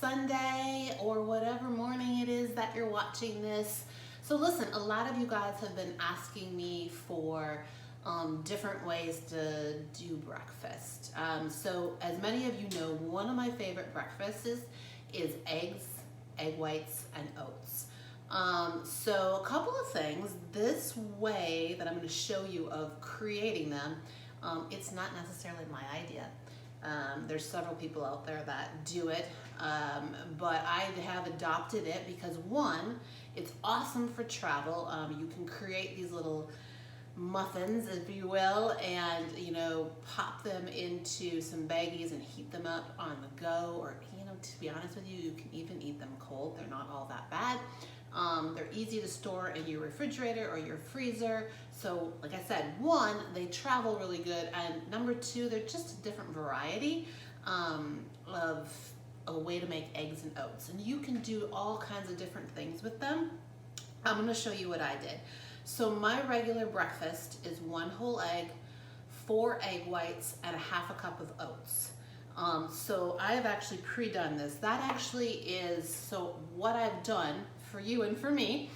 Sunday or whatever morning it is that you're watching this. So listen, a lot of you guys have been asking me for different ways to do breakfast. So as many of you know, one of my favorite breakfasts is eggs, egg whites, and oats. So a couple of things. This way that I'm going to show you of creating them, it's not necessarily my idea. There's several people out there that do it, but I have adopted it because one, it's awesome for travel. You can create these little muffins, if you will, and pop them into some baggies and heat them up on the go, or to be honest with you, you can even eat them cold. They're not all that bad. They're easy to store in your refrigerator or your freezer. So like I said, one, they travel really good, and number two, they're just a different variety of a way to make eggs and oats, and you can do all kinds of different things with them. I'm going to show you what I did. So my regular breakfast is 1 whole egg, 4 egg whites, and a half a cup of oats. So I have actually pre-done this. That actually is, so what I've done for you and for me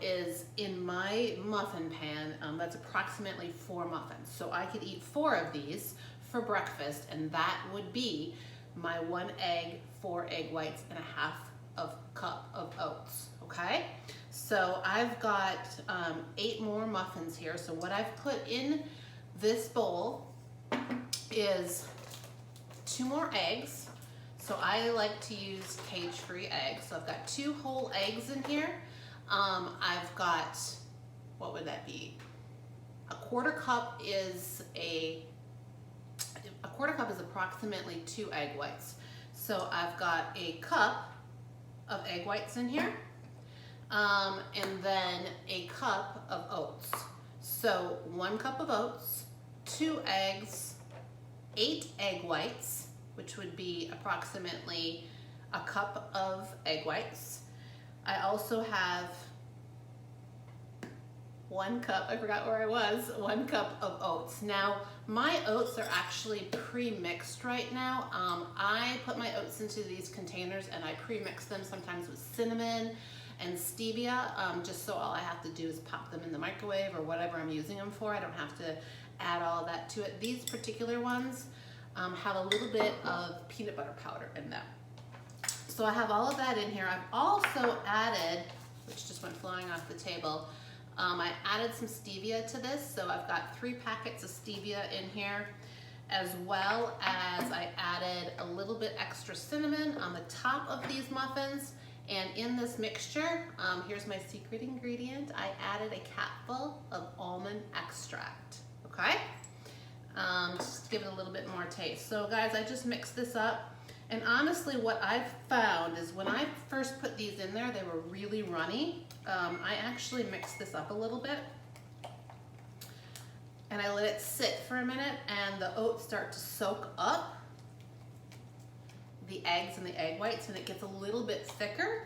is in my muffin pan, that's approximately 4 muffins. So I could eat 4 of these for breakfast, and that would be my 1 egg, 4 egg whites, and a half of cup of oats, okay? So I've got 8 more muffins here. So what I've put in this bowl is 2 more eggs. So I like to use cage-free eggs. So I've got 2 whole eggs in here. I've got, what would that be? A quarter cup is approximately 2 egg whites. So I've got a cup of egg whites in here, and then a cup of oats. So 1 cup of oats, 2 eggs, 8 egg whites, which would be approximately a cup of egg whites. I also have 1 cup, I forgot where I was, 1 cup of oats. Now, my oats are actually pre-mixed right now. I put my oats into these containers and I pre-mix them sometimes with cinnamon and stevia, just so all I have to do is pop them in the microwave or whatever I'm using them for. I don't have to add all of that to it. These particular ones have a little bit of peanut butter powder in them. So I have all of that in here. I've also added, which just went flying off the table, I added some stevia to this. So I've got 3 packets of stevia in here, as well as I added a little bit extra cinnamon on the top of these muffins. And in this mixture, here's my secret ingredient. I added a capful of almond extract, okay? Just to give it a little bit more taste. So guys, I just mixed this up. And honestly, what I've found is when I first put these in there, they were really runny. I actually mixed this up a little bit. And I let it sit for a minute, and the oats start to soak up the eggs and the egg whites, and it gets a little bit thicker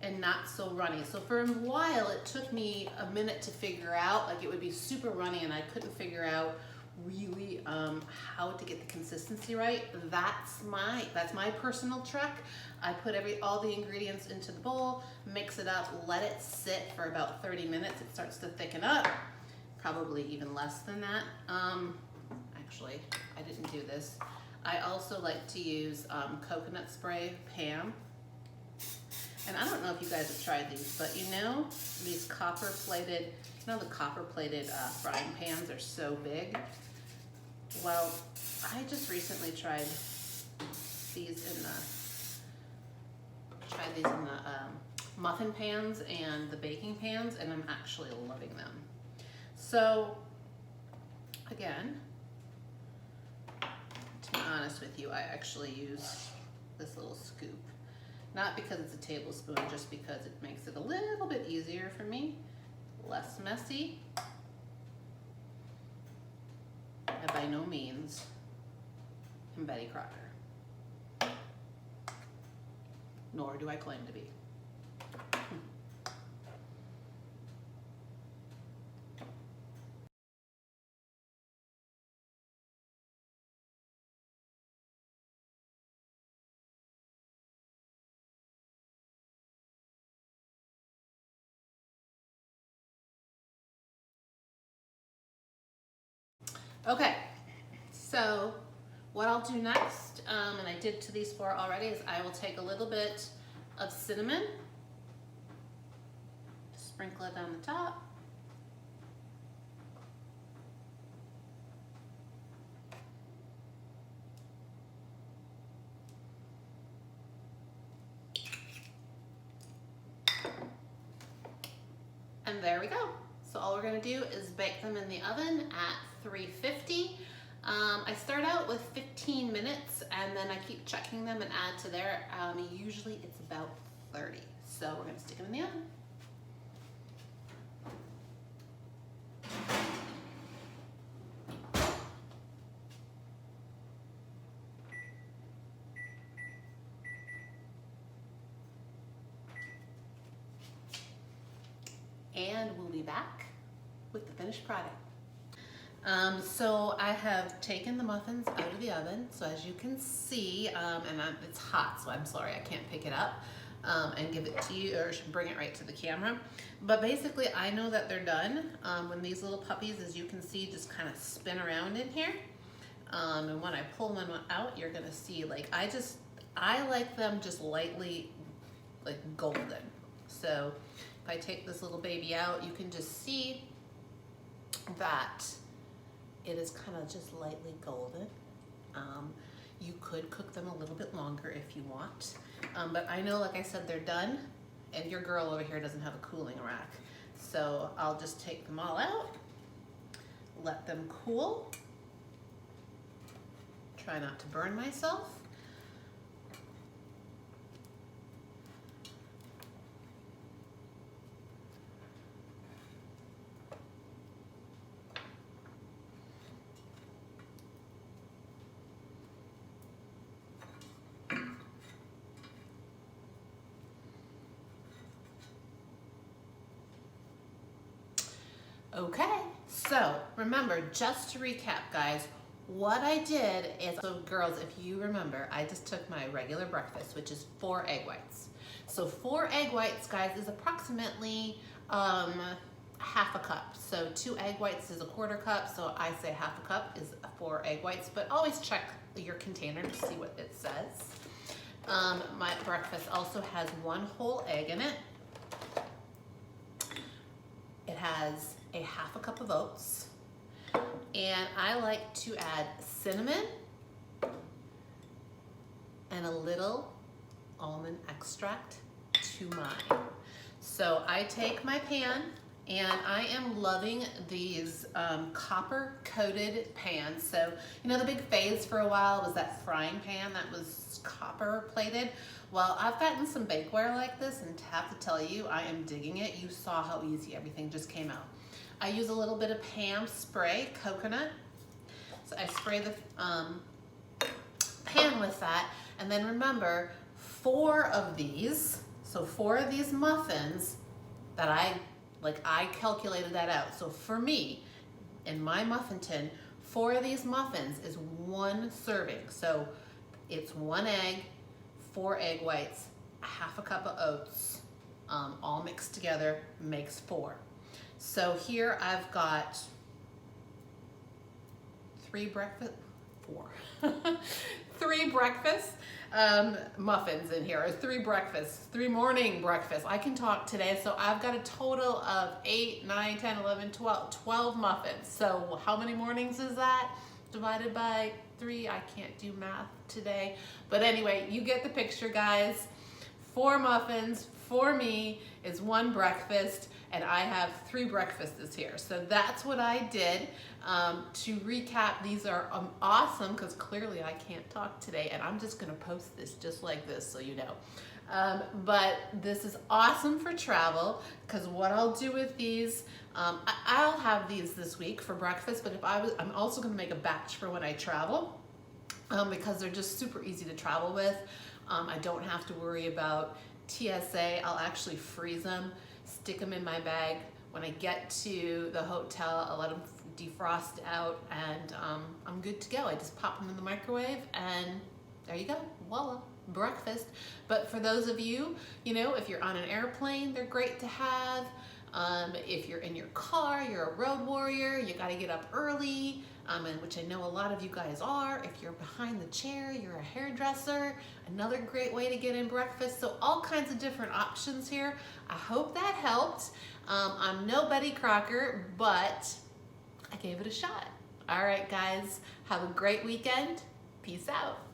and not so runny. So for a while, it took me a minute to figure out, like it would be super runny and I couldn't figure out really how to get the consistency right. That's my personal trick. I put all the ingredients into the bowl, mix it up, let it sit for about 30 minutes. It starts to thicken up, probably even less than that. Actually, I didn't do this. I also like to use coconut spray Pam. And I don't know if you guys have tried these, but these copper-plated, the copper-plated frying pans are so big. Well, I just recently tried these in the muffin pans and the baking pans, and I'm actually loving them. So, again, to be honest with you, I actually use this little scoop. Not because it's a tablespoon, just because it makes it a little bit easier for me, less messy. And by no means am Betty Crocker, nor do I claim to be. Okay, so what I'll do next, and I did to these 4 already, is I will take a little bit of cinnamon, sprinkle it down the top. And there we go. So all we're gonna do is bake them in the oven at 350. I start out with 15 minutes and then I keep checking them and add to there. Usually it's about 30. So we're gonna stick them in the oven. And we'll be back with the finished product. So I have taken the muffins out of the oven. So as you can see, it's hot, so I'm sorry I can't pick it up and give it to you or bring it right to the camera. But basically I know that they're done when these little puppies, as you can see, just kind of spin around in here. And when I pull one out, you're gonna see, like, I like them just lightly like golden. So if I take this little baby out, you can just see that it is kind of just lightly golden. You could cook them a little bit longer if you want, but I know, like I said, they're done, and your girl over here doesn't have a cooling rack. So I'll just take them all out, let them cool, try not to burn myself. Okay, so remember, just to recap, guys, what I did is, so girls, if you remember, I just took my regular breakfast, which is 4 egg whites. So 4 egg whites, guys, is approximately half a cup. So 2 egg whites is a 1/4 cup, so I say half a cup is 4 egg whites, but always check your container to see what it says. My breakfast also has 1 whole egg in it. It has a half a cup of oats, and I like to add cinnamon and a little almond extract to mine. So I take my pan, and I am loving these copper coated pans. So, you know, the big phase for a while was that frying pan that was copper plated. Well, I've gotten some bakeware like this, and have to tell you, I am digging it. You saw how easy everything just came out. I use a little bit of Pam spray, coconut. So I spray the pan with that, and then remember, 4 of these, so 4 of these muffins that I calculated that out. So for me, in my muffin tin, 4 of these muffins is 1 serving. So it's 1 egg, 4 egg whites, a half a cup of oats, all mixed together makes 4. So here I've got 3 breakfast muffins in here, or 3 morning breakfasts. I can talk today, so I've got a total of 8, 9, 10, 11, 12 muffins. So how many mornings is that? Divided by 3, I can't do math today. But anyway, you get the picture, guys. 4 muffins for me is 1 breakfast, and I have 3 breakfasts here. So that's what I did. To recap, these are awesome, because clearly I can't talk today, and I'm just gonna post this just like this, so you know. But this is awesome for travel, because what I'll do with these, I'll have these this week for breakfast, but I'm also gonna make a batch for when I travel, because they're just super easy to travel with. I don't have to worry about TSA. I'll actually freeze them, stick them in my bag. When I get to the hotel, I'll let them defrost out, and I'm good to go. I just pop them in the microwave, and there you go, voila, breakfast. But for those of you, you know, if you're on an airplane, they're great to have. If you're in your car, you're a road warrior, you got to get up early, and which I know a lot of you guys are. If you're behind the chair, you're a hairdresser, another great way to get in breakfast. So all kinds of different options here. I hope that helped. I'm no Betty Crocker, but I gave it a shot. All right, guys, have a great weekend. Peace out.